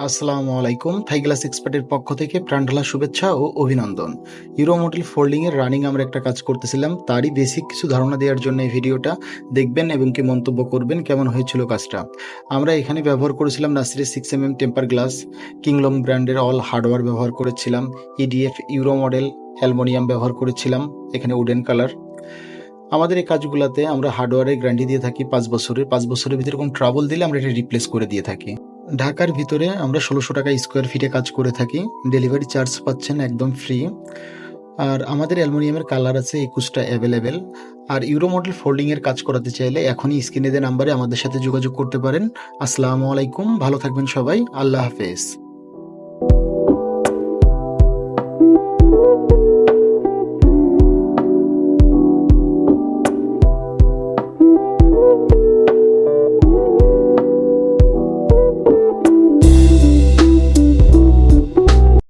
আসসালামু আলাইকুম। Thai glass এক্সপার্টের পক্ষ থেকে প্রাণঢালা শুভেচ্ছা ও অভিনন্দন। ইউরো মডেল ফোল্ডিং এর রানিং আমরা একটা কাজ করতেছিলাম, তারই বেসিক কিছু ধারণা দেওয়ার জন্য এই ভিডিওটা দেখবেন এবং কি মন্তব্য করবেন কেমন হয়েছিল কাজটা। আমরা এখানে ব্যবহার করেছিলাম নাসিরের 6mm টেম্পার গ্লাস, কিংলং ব্র্যান্ডের অল হার্ডওয়্যার ব্যবহার করেছিলাম, ইডিএফ ইউরো মডেল অ্যালুমিনিয়াম ব্যবহার করেছিলাম, এখানে উডেন কালার। আমাদের এই কাজগুলোতে আমরা হার্ডওয়্যারের গ্যারান্টি দিয়ে থাকি 5 বছরের। 5 বছরের ভিতরে কোনো ট্রাবল দিলে আমরা এটা রিপ্লেস করে দিয়ে থাকি। ঢাকার ভিতরে আমরা ১৬০০ টাকা স্কোয়ার ফিটে কাজ করে থাকি। ডেলিভারি চার্জ পাচ্ছেন একদম ফ্রি। আর আমাদের অ্যালুমিনিয়ামের কালার আছে ২১টা অ্যাভেলেবেল। আর ইউরো মডেল ফোল্ডিংয়ের কাজ করাতে চাইলে এখনই স্ক্রিনে দেওয়া নাম্বারে আমাদের সাথে যোগাযোগ করতে পারেন। আসসালামু আলাইকুম, ভালো থাকবেন সবাই, আল্লাহ হাফেজ।